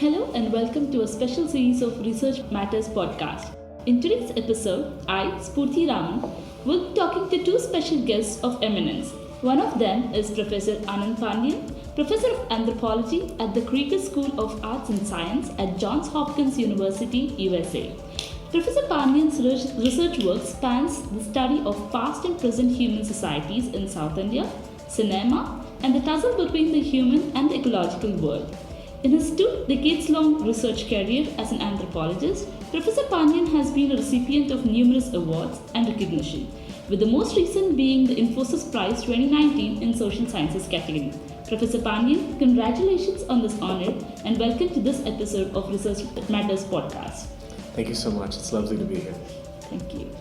Hello and welcome to a special series of Research Matters podcast. In today's episode, I, Spoorthy Raman, will be talking to two special guests of eminence. One of them is Professor Anand Pandian, Professor of Anthropology at the Krieger School of Arts and Science at Johns Hopkins University, USA. Professor Pandian's research work spans the study of past and present human societies in South India, cinema, and the tussle between the human and the ecological world. In his 2 decades-long research career as an anthropologist, Professor Pandian has been a recipient of numerous awards and recognition, with the most recent being the Infosys Prize 2019 in Social Sciences category. Professor Pandian, congratulations on this honor and welcome to this episode of Research Matters podcast. Thank you so much. It's lovely to be here. Thank you.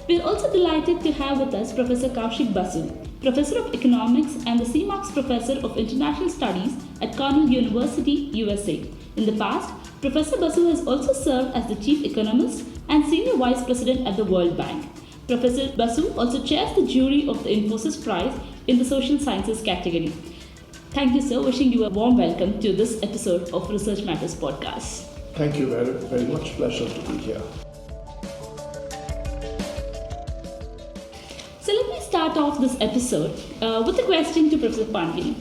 We are also delighted to have with us Professor Kaushik Basu, Professor of Economics and the CMARCS Professor of International Studies at Cornell University, USA. In the past, Professor Basu has also served as the Chief Economist and Senior Vice President at the World Bank. Professor Basu also chairs the jury of the Infosys Prize in the Social Sciences category. Thank you, sir. Wishing you a warm welcome to this episode of Research Matters podcast. Thank you very, very much. Pleasure to be here. So let me start off this episode with a question to Professor Pandian.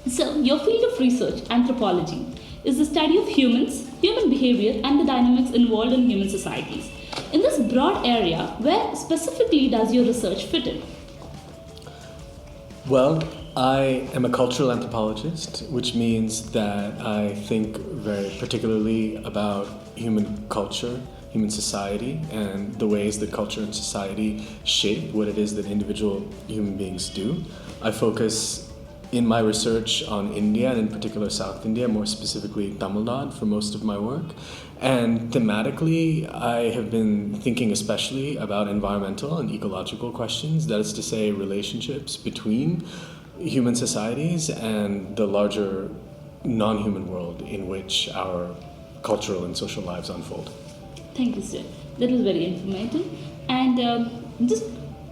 So your field of research, anthropology, is the study of humans, human behavior and the dynamics involved in human societies. In this broad area, where specifically does your research fit in? Well, I am a cultural anthropologist, which means that I think very particularly about human culture, human society, and the ways that culture and society shape what it is that individual human beings do. I focus in my research on India, and in particular South India, more specifically Tamil Nadu, for most of my work. And thematically, I have been thinking especially about environmental and ecological questions, that is to say, relationships between human societies and the larger non-human world in which our cultural and social lives unfold. Thank you, sir. That was very informative. And just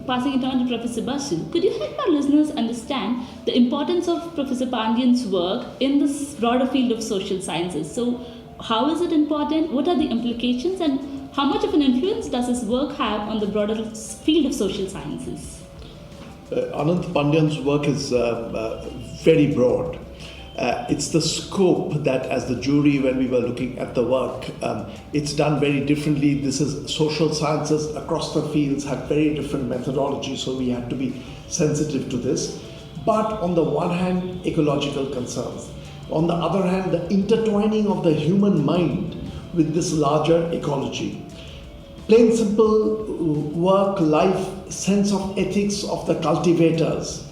passing it on to Professor Basu, could you help our listeners understand the importance of Professor Pandian's work in this broader field of social sciences? So, how is it important? What are the implications? And how much of an influence does his work have on the broader field of social sciences? Anand Pandian's work is very broad. It's the scope that, as the jury, when we were looking at the work, it's done very differently. This is social sciences across the fields have very different methodologies, so we had to be sensitive to this. But on the one hand, ecological concerns. On the other hand, the intertwining of the human mind with this larger ecology. Plain simple work, life, sense of ethics of the cultivators.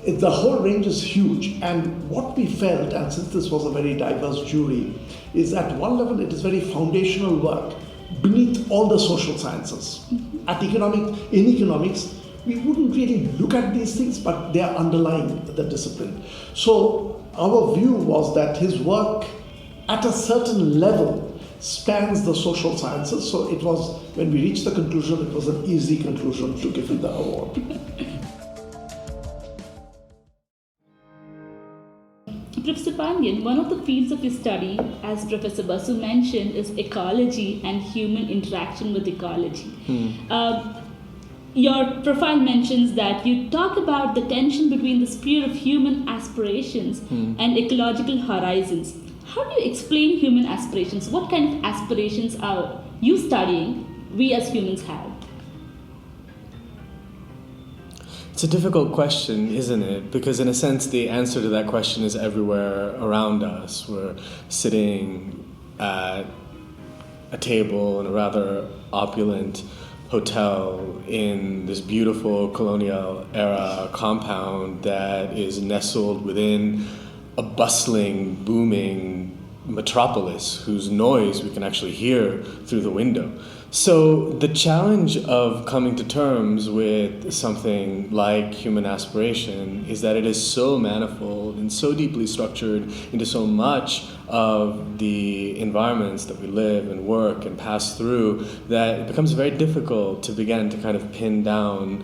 The whole range is huge, and what we felt, and since this was a very diverse jury, is at one level it is very foundational work beneath all the social sciences. In economics, we wouldn't really look at these things, but they are underlying the discipline. So our view was that his work at a certain level spans the social sciences, so it was, when we reached the conclusion, it was an easy conclusion to give him the award. Professor Pandian, one of the fields of your study, as Professor Basu mentioned, is ecology and human interaction with ecology. Your profile mentions that you talk about the tension between the sphere of human aspirations and ecological horizons. How do you explain human aspirations? What kind of aspirations are you studying, we as humans have? It's a difficult question, isn't it? Because in a sense, the answer to that question is everywhere around us. We're sitting at a table in a rather opulent hotel in this beautiful colonial era compound that is nestled within a bustling, booming metropolis whose noise we can actually hear through the window. So the challenge of coming to terms with something like human aspiration is that it is so manifold and so deeply structured into so much of the environments that we live and work and pass through that it becomes very difficult to begin to kind of pin down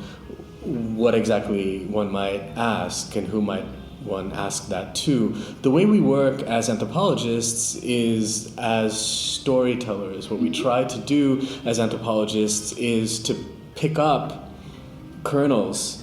what exactly one might ask and who might one ask that too. The way we work as anthropologists is as storytellers. What we try to do as anthropologists is to pick up kernels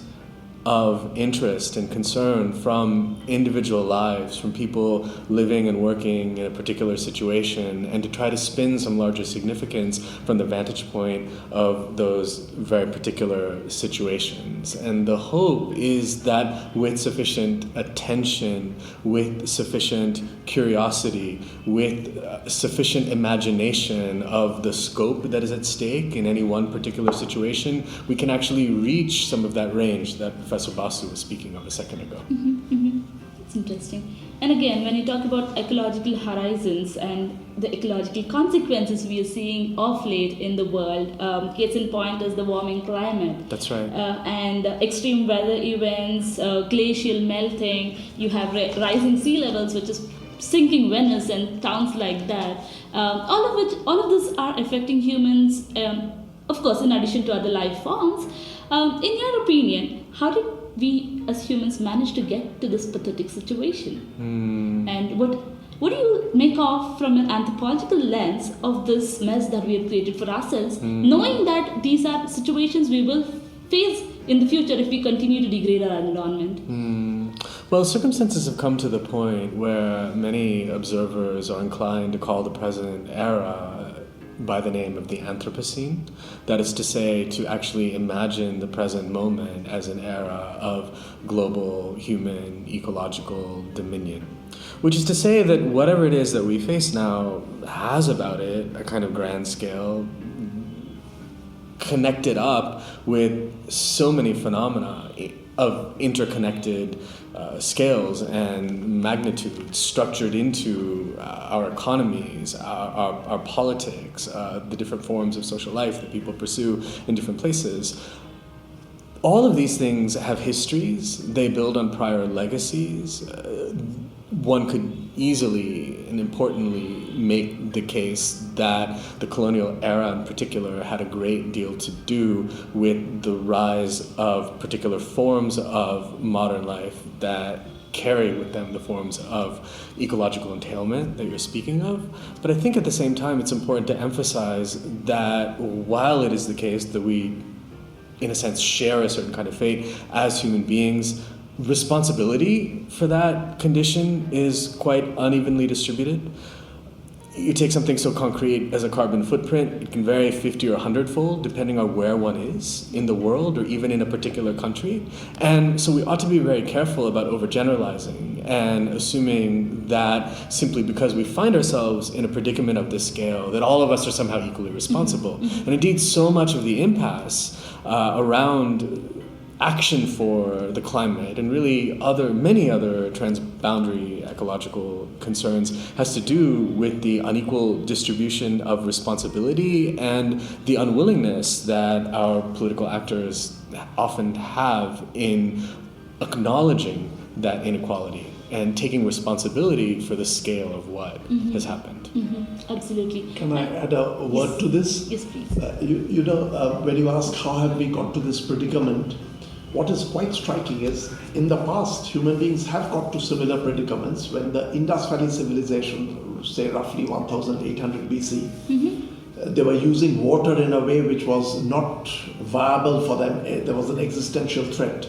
of interest and concern from individual lives, from people living and working in a particular situation, and to try to spin some larger significance from the vantage point of those very particular situations. And the hope is that with sufficient attention, with sufficient curiosity, with sufficient imagination of the scope that is at stake in any one particular situation, we can actually reach some of that range that Professor Basu was speaking of a second ago. It's interesting. And again, when you talk about ecological horizons and the ecological consequences we are seeing of late in the world, case in point is the warming climate. That's right. And extreme weather events, glacial melting, you have rising sea levels, which is sinking Venice and towns like that. All of this are affecting humans, of course, in addition to other life forms. In your opinion, how did we as humans manage to get to this pathetic situation? And what do you make of from an anthropological lens of this mess that we have created for ourselves, knowing that these are situations we will face in the future if we continue to degrade our environment? Well, circumstances have come to the point where many observers are inclined to call the present era by the name of the Anthropocene. That is to say, to actually imagine the present moment as an era of global human ecological dominion. Which is to say that whatever it is that we face now has about it a kind of grand scale, connected up with so many phenomena of interconnected scales and magnitudes structured into our economies, our politics, the different forms of social life that people pursue in different places. All of these things have histories. They build on prior legacies. One could easily and importantly make the case that the colonial era in particular had a great deal to do with the rise of particular forms of modern life that carry with them the forms of ecological entailment that you're speaking of. But I think at the same time it's important to emphasize that while it is the case that we, in a sense, share a certain kind of fate as human beings, responsibility for that condition is quite unevenly distributed. You take something so concrete as a carbon footprint, it can vary 50 or 100-fold depending on where one is in the world or even in a particular country. And so we ought to be very careful about overgeneralizing and assuming that simply because we find ourselves in a predicament of this scale, that all of us are somehow equally responsible. And indeed, so much of the impasse around action for the climate and really many other transboundary ecological concerns has to do with the unequal distribution of responsibility and the unwillingness that our political actors often have in acknowledging that inequality and taking responsibility for the scale of what has happened. Absolutely. Can I add a word to this? Yes, please. When you ask how have we got to this predicament, what is quite striking is, in the past, human beings have got to similar predicaments. When the Indus Valley civilization, say roughly 1800 BC, they were using water in a way which was not viable for them. There was an existential threat.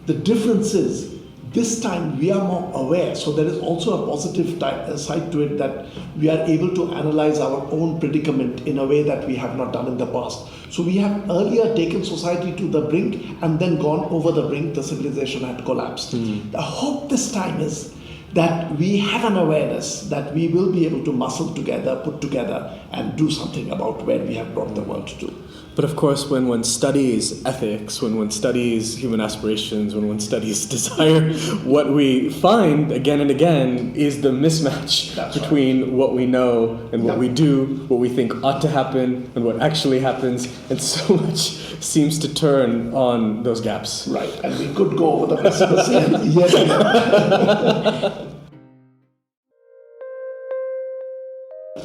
The difference is, this time we are more aware, so there is also a positive side to it that we are able to analyze our own predicament in a way that we have not done in the past. So we have earlier taken society to the brink and then gone over the brink, the civilization had collapsed. The hope this time is that we have an awareness that we will be able to muscle together, put together, and do something about where we have brought the world to. But of course, when one studies ethics, when one studies human aspirations, when one studies desire, what we find again and again is the mismatch between what we know and what we do, what we think ought to happen and what actually happens, and so much seems to turn on those gaps. Right, and we could go over the precipice and yet again.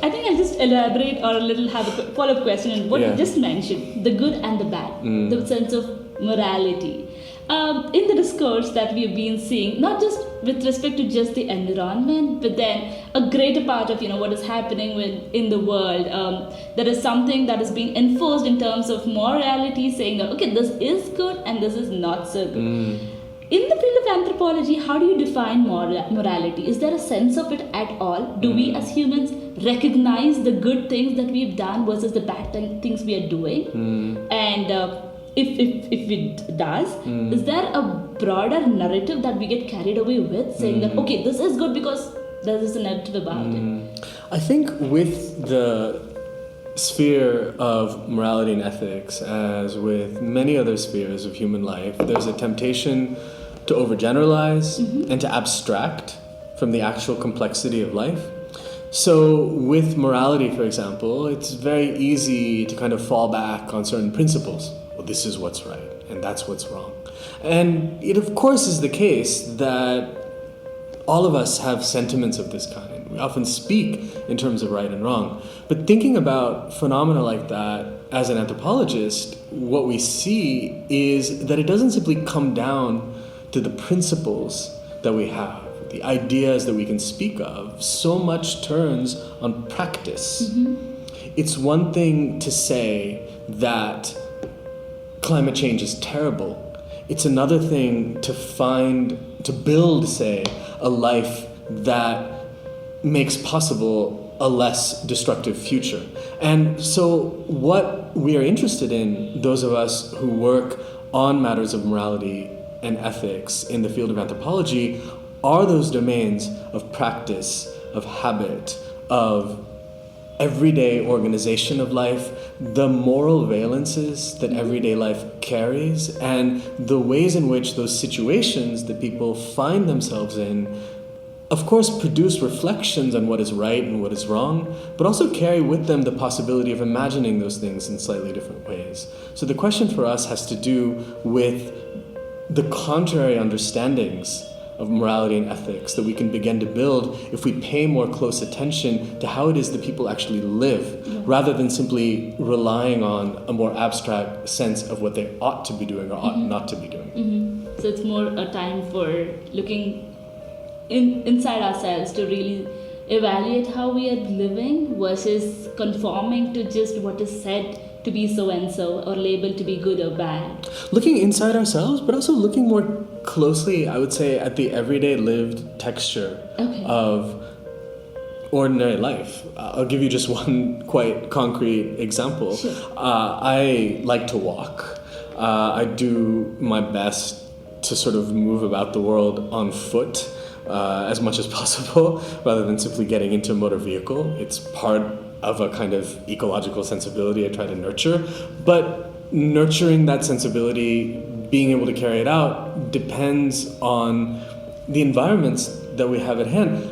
I think I'll just elaborate or a little have a follow-up question on what you just mentioned, the good and the bad, the sense of morality. In the discourse that we have been seeing, not just with respect to just the environment, but then a greater part of what is happening in the world, there is something that is being enforced in terms of morality, saying that okay, this is good and this is not so good. In the field of anthropology, how do you define morality? Is there a sense of it at all? Do we as humans recognize the good things that we've done versus the bad things we are doing? And if it does, is there a broader narrative that we get carried away with, saying that okay, this is good because there is a narrative about it? I think with the sphere of morality and ethics, as with many other spheres of human life, there's a temptation to overgeneralize and to abstract from the actual complexity of life. So with morality, for example, it's very easy to kind of fall back on certain principles. Well, this is what's right and that's what's wrong. And it of course is the case that all of us have sentiments of this kind. We often speak in terms of right and wrong. But thinking about phenomena like that as an anthropologist, what we see is that it doesn't simply come down to the principles that we have, the ideas that we can speak of. So much turns on practice. It's one thing to say that climate change is terrible. It's another thing to build, say, a life that makes possible a less destructive future. And so what we are interested in, those of us who work on matters of morality and ethics in the field of anthropology, are those domains of practice, of habit, of everyday organization of life, the moral valences that everyday life carries, and the ways in which those situations that people find themselves in, of course, produce reflections on what is right and what is wrong, but also carry with them the possibility of imagining those things in slightly different ways. So the question for us has to do with the contrary understandings of morality and ethics that we can begin to build if we pay more close attention to how it is that people actually live, rather than simply relying on a more abstract sense of what they ought to be doing or ought not to be doing. So it's more a time for looking inside ourselves to really evaluate how we are living versus conforming to just what is said to be so and so or labeled to be good or bad. Looking inside ourselves, but also looking more closely, I would say, at the everyday lived texture of ordinary life. I'll give you just one quite concrete example. Sure. I like to walk. I do my best to sort of move about the world on foot as much as possible, rather than simply getting into a motor vehicle. It's part of a kind of ecological sensibility I try to nurture. But nurturing that sensibility, being able to carry it out, depends on the environments that we have at hand.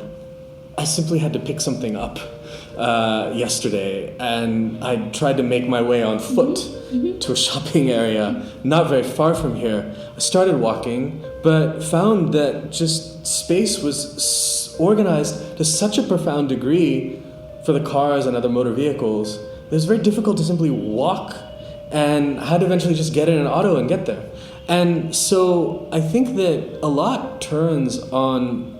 I simply had to pick something up yesterday, and I tried to make my way on foot to a shopping area not very far from here. I started walking, but found that just space was organized to such a profound degree for the cars and other motor vehicles that it was very difficult to simply walk, and I had to eventually just get in an auto and get there. And so I think that a lot turns on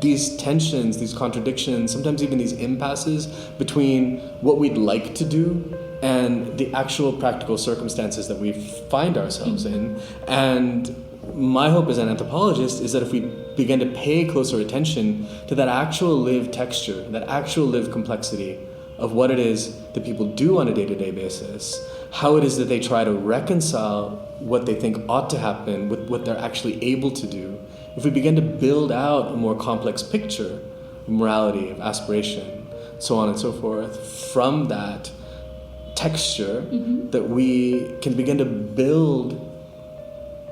these tensions, these contradictions, sometimes even these impasses between what we'd like to do and the actual practical circumstances that we find ourselves in. And my hope as an anthropologist is that if we begin to pay closer attention to that actual lived texture, that actual lived complexity of what it is that people do on a day-to-day basis, how it is that they try to reconcile what they think ought to happen with what they're actually able to do, if we begin to build out a more complex picture of morality, of aspiration, so on and so forth, from that texture, that we can begin to build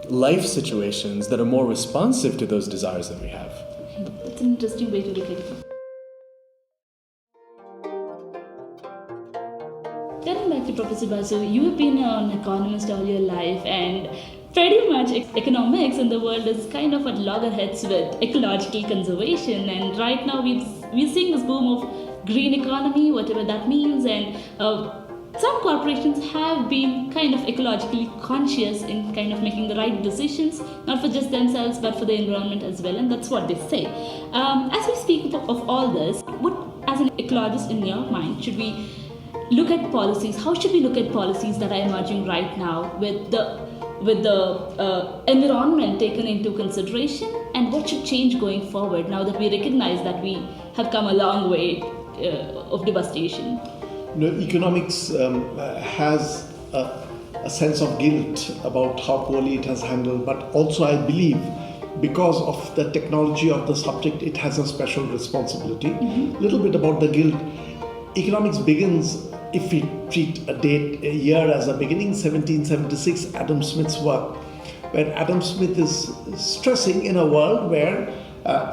life situations that are more responsive to those desires that we have. That's an interesting way to look at it. Turning back to Professor Basu, you have been an economist all your life, and pretty much economics in the world is kind of at loggerheads with ecological conservation. And right now we're seeing this boom of green economy, whatever that means, and some corporations have been kind of ecologically conscious in kind of making the right decisions, not for just themselves but for the environment as well, and that's what they say. As we speak of all this, what, as an ecologist in your mind, should we look at policies? How should we look at policies that are emerging right now with the environment taken into consideration, and what should change going forward now that we recognize that we have come a long way of devastation? Economics has a sense of guilt about how poorly it has handled, but also I believe because of the technology of the subject, it has a special responsibility. A little bit about the guilt. Economics begins, if we treat a year as a beginning, 1776, Adam Smith's work, where Adam Smith is stressing in a world where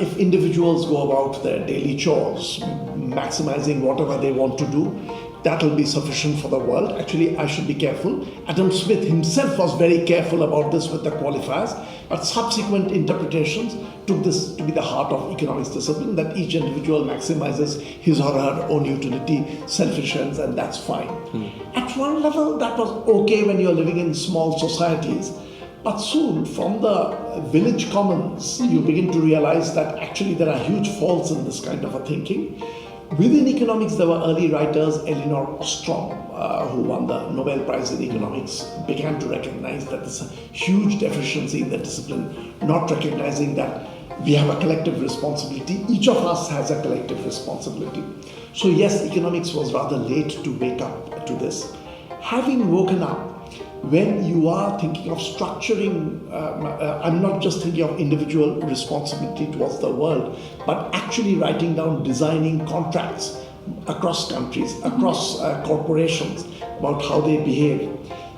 if individuals go about their daily chores, maximizing whatever they want to do, that will be sufficient for the world. Actually, I should be careful. Adam Smith himself was very careful about this with the qualifiers, but subsequent interpretations took this to be the heart of economics discipline, that each individual maximizes his or her own utility, selfish ends, and that's fine. At one level, that was okay when you're living in small societies. But soon, from the village commons, you begin to realize that actually there are huge faults in this kind of a thinking. Within economics, there were early writers, Elinor Ostrom, who won the Nobel Prize in Economics, began to recognize that there's a huge deficiency in the discipline, not recognizing that we have a collective responsibility. Each of us has a collective responsibility. So yes, economics was rather late to wake up to this. Having woken up, when you are thinking of structuring, I'm not just thinking of individual responsibility towards the world, but actually writing down, designing contracts across countries, across corporations about how they behave.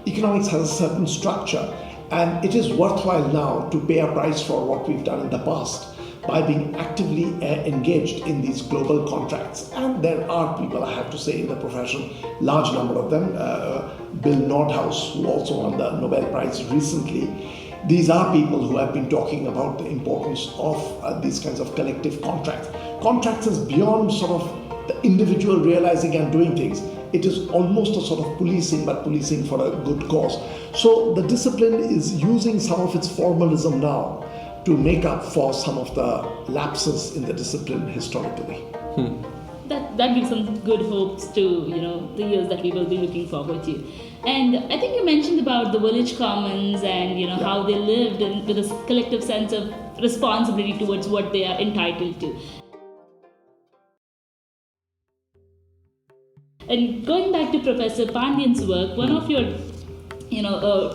Economics has a certain structure, and it is worthwhile now to pay a price for what we've done in the past by being actively engaged in these global contracts. And there are people, I have to say, in the profession, large number of them, Bill Nordhaus, who also won the Nobel Prize recently. These are people who have been talking about the importance of these kinds of collective contracts. Contracts is beyond sort of the individual realizing and doing things. It is almost a sort of policing, but policing for a good cause. So the discipline is using some of its formalism now to make up for some of the lapses in the discipline historically. That gives some good hopes to the years that we will be looking forward to. And I think you mentioned about the village commons and how they lived with a collective sense of responsibility towards what they are entitled to. And going back to Professor Pandian's work, one of your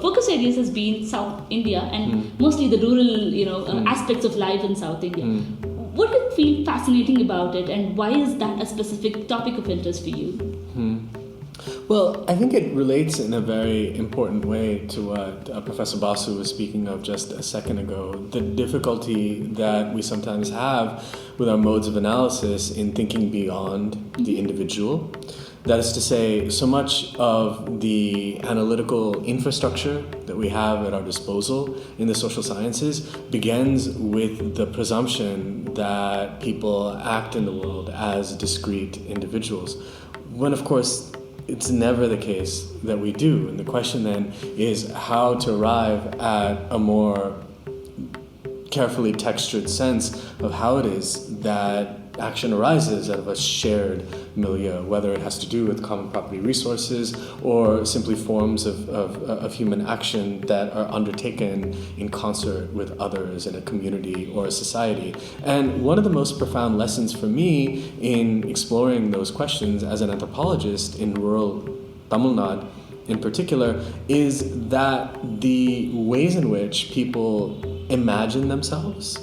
focus areas has been South India and mostly the rural aspects of life in South India. What do you feel fascinating about it, and why is that a specific topic of interest for you? Well, I think it relates in a very important way to what Professor Basu was speaking of just a second ago. The difficulty that we sometimes have with our modes of analysis in thinking beyond the individual. That is to say, so much of the analytical infrastructure that we have at our disposal in the social sciences begins with the presumption that people act in the world as discrete individuals, when of course it's never the case that we do. And the question then is how to arrive at a more carefully textured sense of how it is that action arises out of a shared milieu, whether it has to do with common property resources or simply forms of human action that are undertaken in concert with others in a community or a society. And one of the most profound lessons for me in exploring those questions as an anthropologist in rural Tamil Nadu in particular is that the ways in which people imagine themselves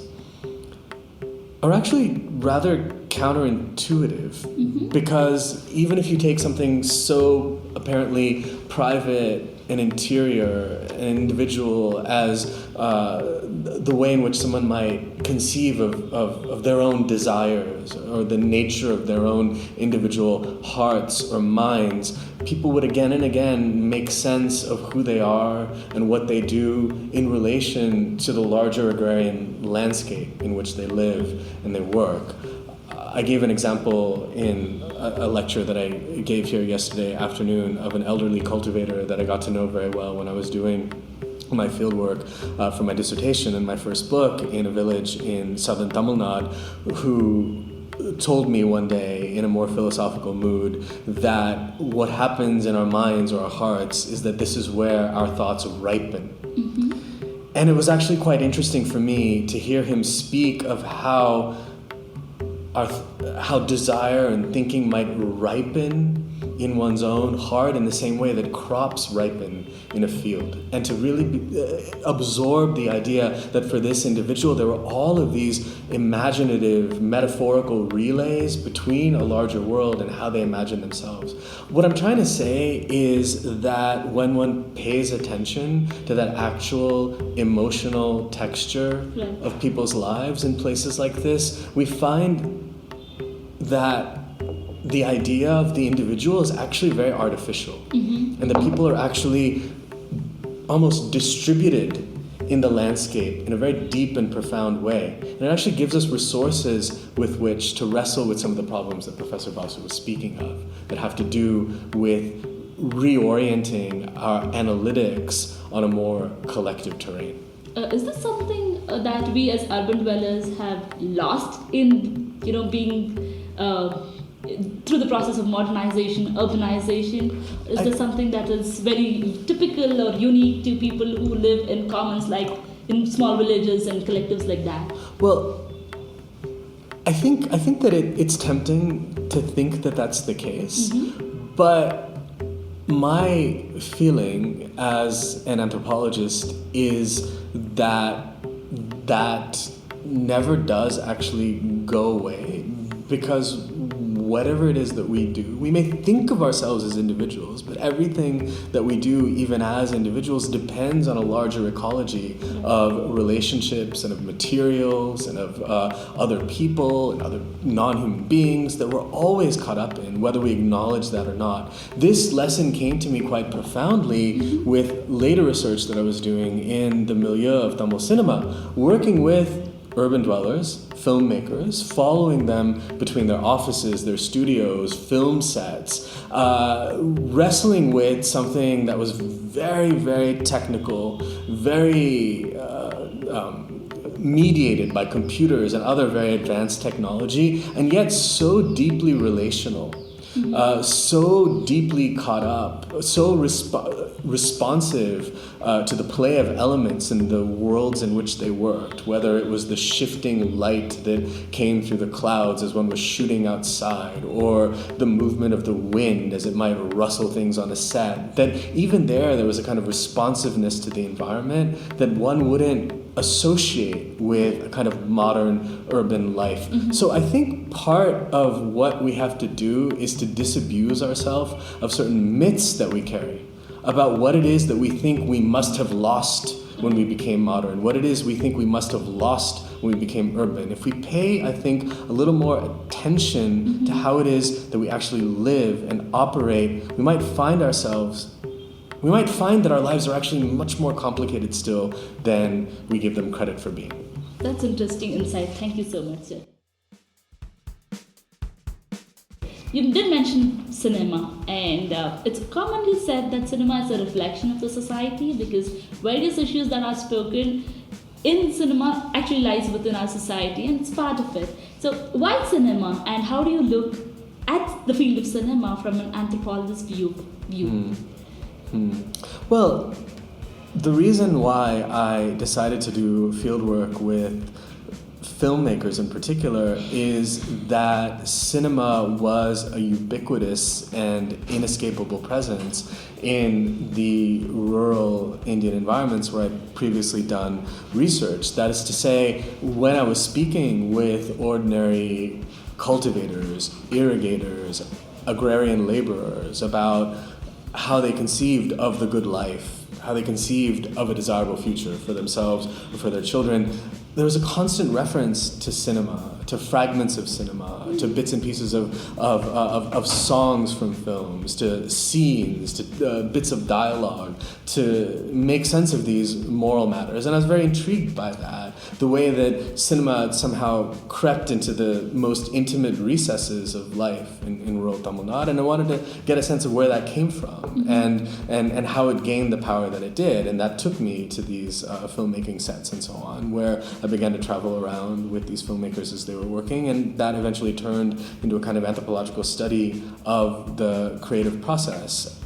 are actually rather counterintuitive, because even if you take something so apparently private and interior and individual as the way in which someone might conceive of their own desires or the nature of their own individual hearts or minds, people would again and again make sense of who they are and what they do in relation to the larger agrarian landscape in which they live and they work. I gave an example in a lecture that I gave here yesterday afternoon of an elderly cultivator that I got to know very well when I was doing my fieldwork for my dissertation and my first book in a village in southern Tamil Nadu, who told me one day in a more philosophical mood that what happens in our minds or our hearts is that this is where our thoughts ripen. And it was actually quite interesting for me to hear him speak of how desire and thinking might ripen in one's own heart in the same way that crops ripen in a field, and to really absorb the idea that for this individual there were all of these imaginative, metaphorical relays between a larger world and how they imagine themselves. What I'm trying to say is that when one pays attention to that actual emotional texture of people's lives in places like this, we find that the idea of the individual is actually very artificial, and that people are actually almost distributed in the landscape in a very deep and profound way. And it actually gives us resources with which to wrestle with some of the problems that Professor Basu was speaking of, that have to do with reorienting our analytics on a more collective terrain. Is this something that we as urban dwellers have lost in, being through the process of modernization, urbanization? Is there something that is very typical or unique to people who live in commons, like in small villages and collectives like that? Well, I think that it's tempting to think that that's the case, but my feeling as an anthropologist is that never does actually go away, because whatever it is that we do, we may think of ourselves as individuals, but everything that we do, even as individuals, depends on a larger ecology of relationships and of materials and of other people and other non-human beings that we're always caught up in, whether we acknowledge that or not. This lesson came to me quite profoundly with later research that I was doing in the milieu of Tamil cinema, working with urban dwellers, filmmakers, following them between their offices, their studios, film sets, wrestling with something that was very, very technical, very mediated by computers and other very advanced technology, and yet so deeply relational. So deeply caught up, so responsive to the play of elements in the worlds in which they worked, whether it was the shifting light that came through the clouds as one was shooting outside, or the movement of the wind as it might rustle things on a set, that even there was a kind of responsiveness to the environment that one wouldn't associate with a kind of modern urban life. So I think part of what we have to do is to disabuse ourselves of certain myths that we carry about what it is that we think we must have lost when we became modern, what it is we think we must have lost when we became urban. If we pay, I think, a little more attention to how it is that we actually live and operate, we might find that our lives are actually much more complicated still than we give them credit for being. That's interesting insight. Thank you so much, sir. You did mention cinema, and it's commonly said that cinema is a reflection of the society, because various issues that are spoken in cinema actually lies within our society and it's part of it. So why cinema, and how do you look at the field of cinema from an anthropologist's view? Well, the reason why I decided to do fieldwork with filmmakers in particular is that cinema was a ubiquitous and inescapable presence in the rural Indian environments where I'd previously done research. That is to say, when I was speaking with ordinary cultivators, irrigators, agrarian laborers about how they conceived of the good life, how they conceived of a desirable future for themselves or for their children, there was a constant reference to cinema, to fragments of cinema, to bits and pieces of songs from films, to scenes, to bits of dialogue, to make sense of these moral matters. And I was very intrigued by that. the way that cinema somehow crept into the most intimate recesses of life in rural Tamil Nadu, and I wanted to get a sense of where that came from and how it gained the power that it did, and that took me to these filmmaking sets and so on, where I began to travel around with these filmmakers as they were working, and that eventually turned into a kind of anthropological study of the creative process.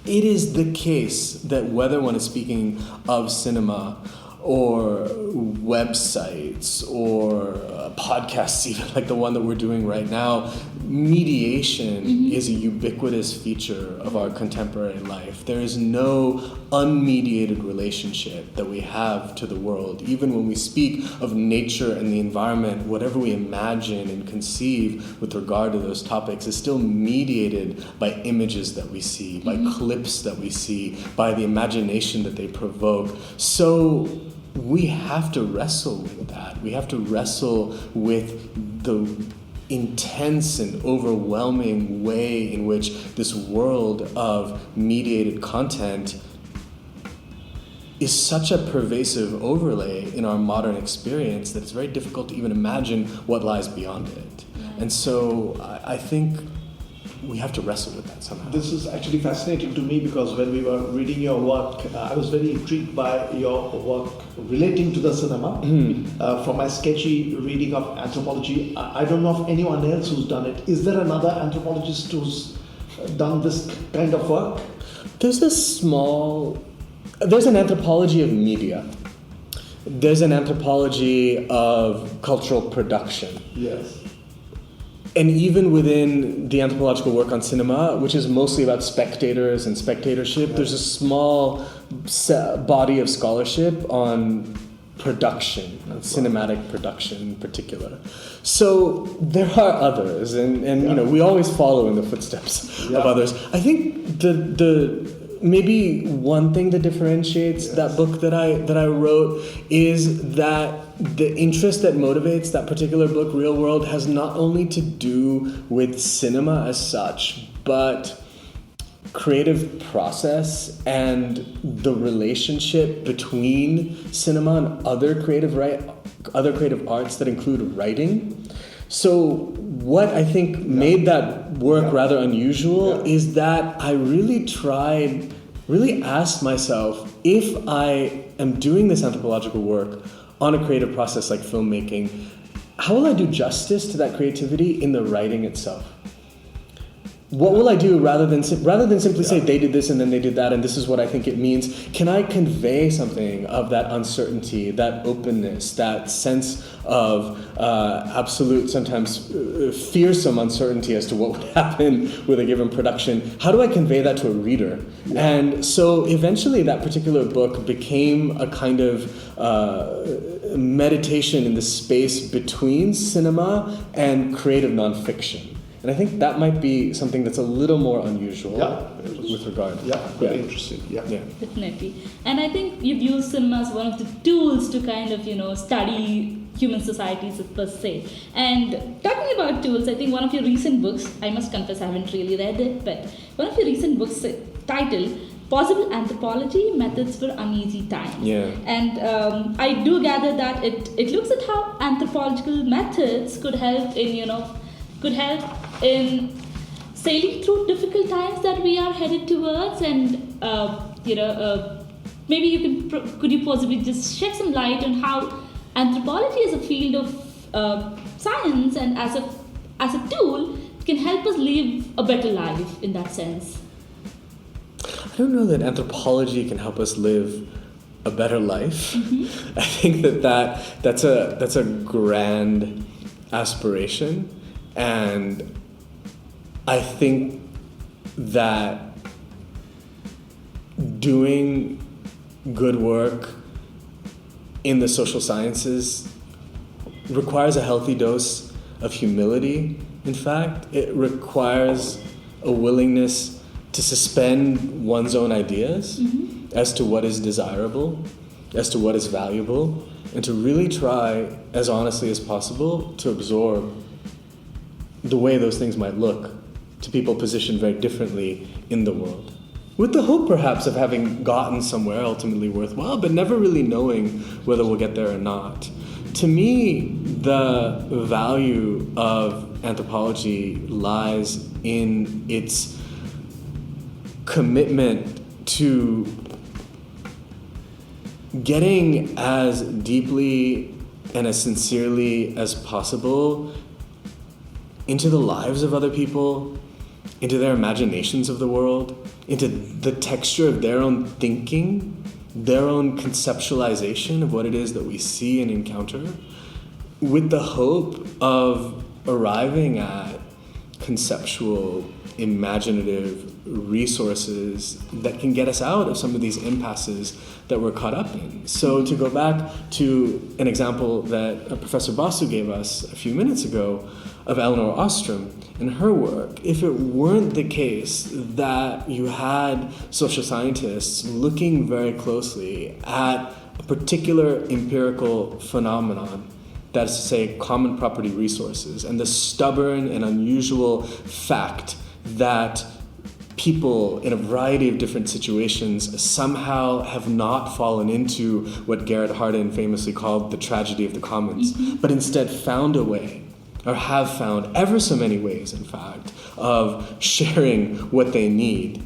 It is the case that whether one is speaking of cinema or websites or podcasts, even like the one that we're doing right now, mediation is a ubiquitous feature of our contemporary life. There is no unmediated relationship that we have to the world. Even when we speak of nature and the environment, whatever we imagine and conceive with regard to those topics is still mediated by images that we see, by clips that we see, by the imagination that they provoke. So we have to wrestle with that. We have to wrestle with the intense and overwhelming way in which this world of mediated content is such a pervasive overlay in our modern experience that it's very difficult to even imagine what lies beyond it. And so I think we have to wrestle with that somehow. This is actually fascinating to me because when we were reading your work, I was very intrigued by your work relating to the cinema. From my sketchy reading of Anthropology, I don't know of anyone else who's done it. Is there another anthropologist who's done this kind of work? There's an anthropology of media. There's an anthropology of cultural production. Yes. And even within the anthropological work on cinema, which is mostly about spectators and spectatorship, there's a small body of scholarship on production, on cinematic production in particular. So there are others, and you know, we always follow in the footsteps of others. I think the maybe one thing that differentiates that book that I wrote is that the interest that motivates that particular book, Real World, has not only to do with cinema as such, but creative process and the relationship between cinema and other creative arts that include writing. So what I think made that work rather unusual is that I really asked myself, if I am doing this anthropological work on a creative process like filmmaking, how will I do justice to that creativity in the writing itself? What will I do rather than simply say they did this and then they did that and this is what I think it means? Can I convey something of that uncertainty, that openness, that sense of absolute, sometimes fearsome uncertainty as to what would happen with a given production? How do I convey that to a reader? And so eventually that particular book became a kind of meditation in the space between cinema and creative nonfiction. And I think that might be something that's a little more unusual with regard. Very interesting. Yeah, definitely. And I think you've used cinema as one of the tools to kind of, study human societies per se. And talking about tools, I think one of your recent books, I must confess I haven't really read it, but one of your recent books titled Possible Anthropology, Methods for Uneasy Times. Yeah. And I do gather that it looks at how anthropological methods could help in sailing through difficult times that we are headed towards, and maybe could you possibly just shed some light on how anthropology as a field of science and as a tool can help us live a better life in that sense? I don't know that anthropology can help us live a better life. I think that's a grand aspiration. And I think that doing good work in the social sciences requires a healthy dose of humility. In fact, it requires a willingness to suspend one's own ideas as to what is desirable, as to what is valuable, and to really try as honestly as possible to absorb the way those things might look to people positioned very differently in the world. With the hope, perhaps, of having gotten somewhere ultimately worthwhile, but never really knowing whether we'll get there or not. To me, the value of anthropology lies in its commitment to getting as deeply and as sincerely as possible into the lives of other people, into their imaginations of the world, into the texture of their own thinking, their own conceptualization of what it is that we see and encounter, with the hope of arriving at conceptual, imaginative resources that can get us out of some of these impasses that we're caught up in. So to go back to an example that Professor Basu gave us a few minutes ago of Elinor Ostrom and her work, if it weren't the case that you had social scientists looking very closely at a particular empirical phenomenon, that is to say, common property resources, and the stubborn and unusual fact that people in a variety of different situations somehow have not fallen into what Garrett Hardin famously called the tragedy of the commons, but instead found a way, or have found ever so many ways, in fact, of sharing what they need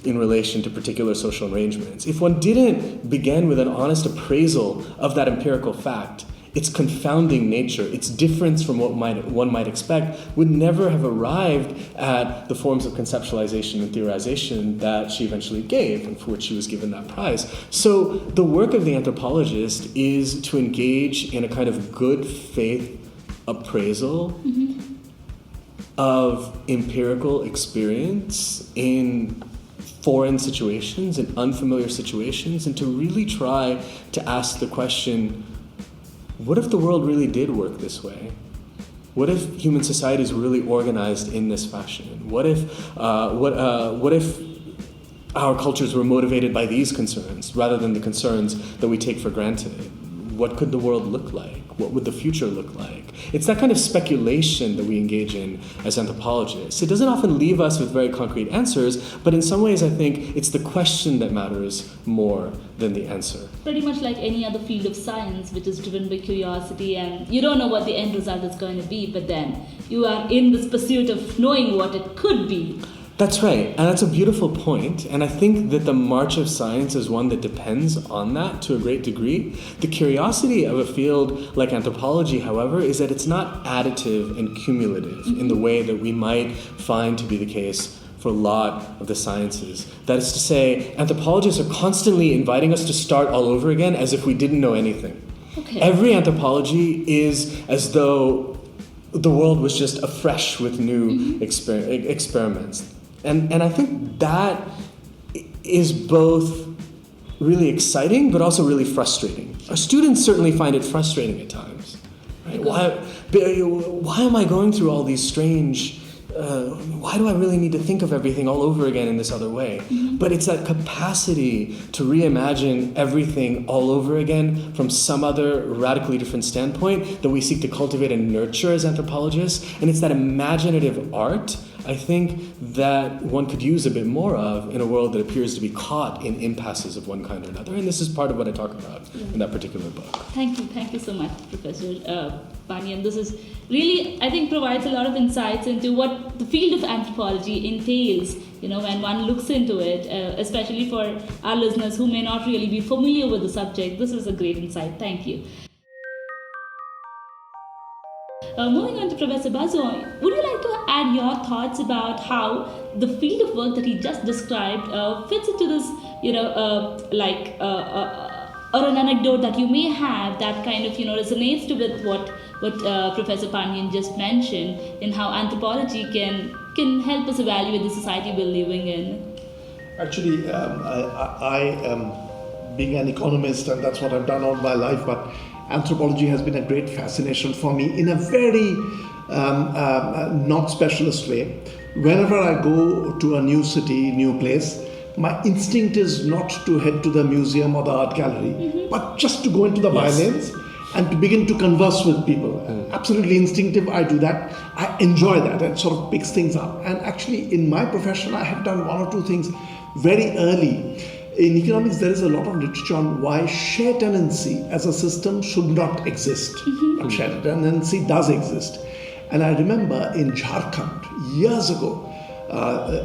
in relation to particular social arrangements. If one didn't begin with an honest appraisal of that empirical fact, its confounding nature, its difference from what one might expect, would never have arrived at the forms of conceptualization and theorization that she eventually gave and for which she was given that prize. So the work of the anthropologist is to engage in a kind of good faith appraisal of empirical experience in foreign situations, in unfamiliar situations, and to really try to ask the question, what if the world really did work this way? What if human societies were really organized in this fashion? What if our cultures were motivated by these concerns rather than the concerns that we take for granted? What could the world look like? What would the future look like? It's that kind of speculation that we engage in as anthropologists. It doesn't often leave us with very concrete answers, but in some ways I think it's the question that matters more than the answer. Pretty much like any other field of science, which is driven by curiosity, and you don't know what the end result is going to be, but then you are in this pursuit of knowing what it could be. That's right, and that's a beautiful point, and I think that the march of science is one that depends on that to a great degree. The curiosity of a field like anthropology, however, is that it's not additive and cumulative in the way that we might find to be the case for a lot of the sciences. That is to say, anthropologists are constantly inviting us to start all over again as if we didn't know anything. Okay. Every anthropology is as though the world was just afresh with new experiments. And I think that is both really exciting, but also really frustrating. Our students certainly find it frustrating at times. Right? Why am I going through all these strange... why do I really need to think of everything all over again in this other way? But it's that capacity to reimagine everything all over again from some other radically different standpoint that we seek to cultivate and nurture as anthropologists. And it's that imaginative art, I think, that one could use a bit more of in a world that appears to be caught in impasses of one kind or another. And this is part of what I talk about in that particular book. Thank you so much, Professor Pandian. This is really, I think, provides a lot of insights into what the field of anthropology entails, when one looks into it, especially for our listeners who may not really be familiar with the subject. This is a great insight. Thank you. Moving on to Professor Basu, would you like to add your thoughts about how the field of work that he just described fits into this, or an anecdote that you may have that kind of, resonates with what Professor Pandian just mentioned, in how anthropology can help us evaluate the society we're living in? Actually, I am being an economist, and that's what I've done all my life, but anthropology has been a great fascination for me in a very not specialist way. Whenever I go to a new city, new place, my instinct is not to head to the museum or the art gallery, but just to go into the bylanes and to begin to converse with people. Absolutely instinctive, I do that. I enjoy that. It sort of picks things up. And actually, in my profession, I have done one or two things very early in economics there is a lot of literature on why share tenancy as a system should not exist. But share tenancy does exist. And I remember in Jharkhand years ago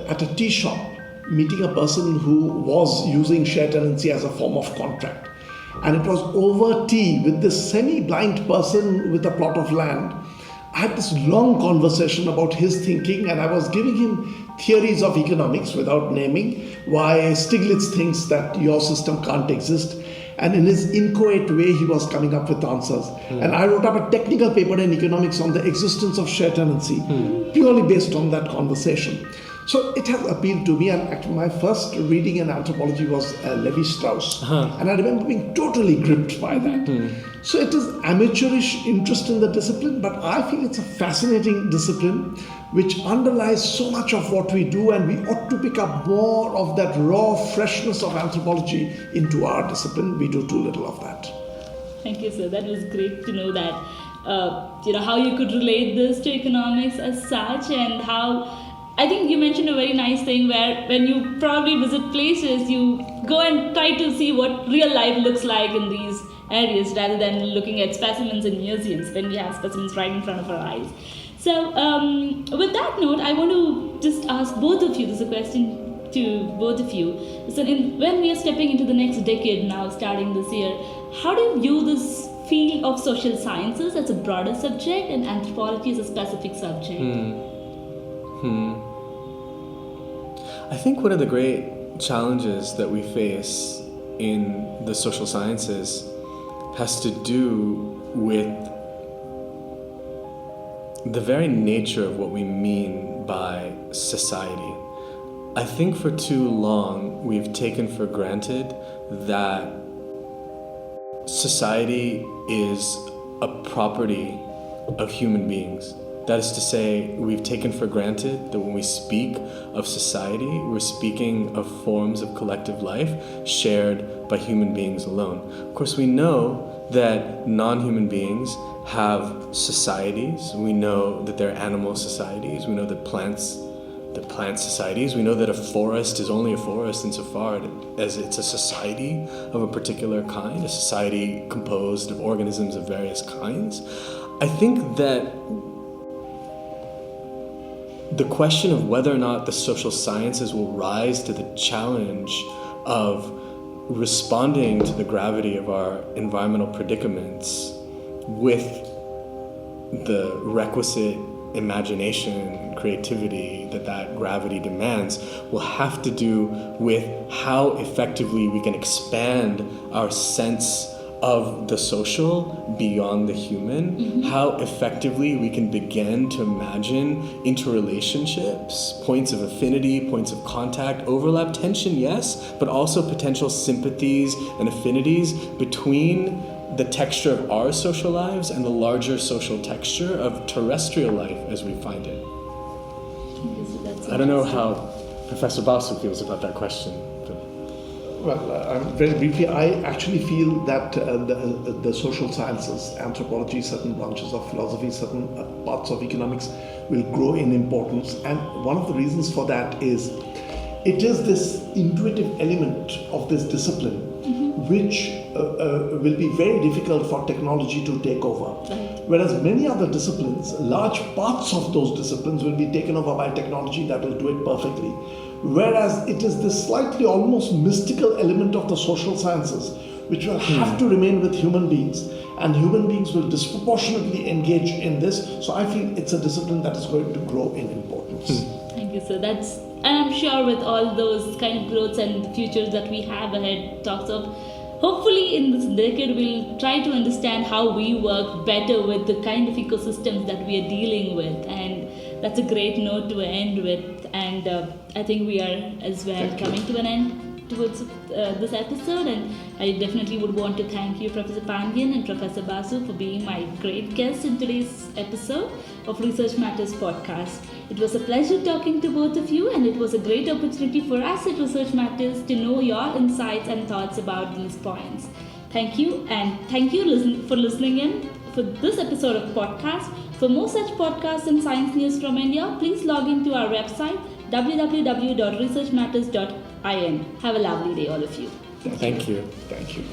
at a tea shop meeting a person who was using share tenancy as a form of contract. And it was over tea with this semi-blind person with a plot of land. I had this long conversation about his thinking, and I was giving him theories of economics without naming why Stiglitz thinks that your system can't exist. And in his inchoate way, he was coming up with answers. And I wrote up a technical paper in economics on the existence of share tenancy, purely based on that conversation. So it has appealed to me, and actually my first reading in anthropology was Levi-Strauss. And I remember being totally gripped by that. So it is amateurish interest in the discipline, but I feel it's a fascinating discipline which underlies so much of what we do, and we ought to pick up more of that raw freshness of anthropology into our discipline. We do too little of that. Thank you, sir. That was great to know that, how you could relate this to economics as such, and how I think you mentioned a very nice thing where when you probably visit places, you go and try to see what real life looks like in these areas rather than looking at specimens in museums when we have specimens right in front of our eyes. So with that note, I want to just ask both of you, this is a question to both of you. So when we are stepping into the next decade now, starting this year, how do you view this field of social sciences as a broader subject and anthropology as a specific subject? I think one of the great challenges that we face in the social sciences has to do with the very nature of what we mean by society. I think for too long we've taken for granted that society is a property of human beings. That is to say, we've taken for granted that when we speak of society, we're speaking of forms of collective life shared by human beings alone. Of course, we know that non-human beings have societies. We know that there are animal societies. We know that plant societies. We know that a forest is only a forest insofar as it's a society of a particular kind, a society composed of organisms of various kinds. I think that the question of whether or not the social sciences will rise to the challenge of responding to the gravity of our environmental predicaments with the requisite imagination, creativity that gravity demands will have to do with how effectively we can expand our sense of the social beyond the human, how effectively we can begin to imagine interrelationships, points of affinity, points of contact, overlap, tension, yes, but also potential sympathies and affinities between the texture of our social lives and the larger social texture of terrestrial life as we find it. I don't know how Professor Basu feels about that question. Well, very briefly, I actually feel that the social sciences, anthropology, certain branches of philosophy, certain parts of economics will grow in importance. And one of the reasons for that is it is this intuitive element of this discipline which will be very difficult for technology to take over. Whereas many other disciplines, large parts of those disciplines will be taken over by technology that will do it perfectly. Whereas it is this slightly almost mystical element of the social sciences which will have to remain with human beings, and human beings will disproportionately engage in this. So I feel it's a discipline that is going to grow in importance. Thank you, sir. And I'm sure with all those kind of growths and futures that we have ahead, talks of, hopefully in this decade we'll try to understand how we work better with the kind of ecosystems that we are dealing with, and that's a great note to end with. And I think we are as well coming to an end towards this episode, and I definitely would want to thank you, Professor Pandian and Professor Basu, for being my great guests in today's episode of Research Matters podcast. It was a pleasure talking to both of you, and it was a great opportunity for us at Research Matters to know your insights and thoughts about these points. Thank you, and thank you for listening in for this episode of podcast. For more such podcasts and science news from India, please log into our website www.researchmatters.com I end. Have a lovely day, all of you. Thank you. Thank you.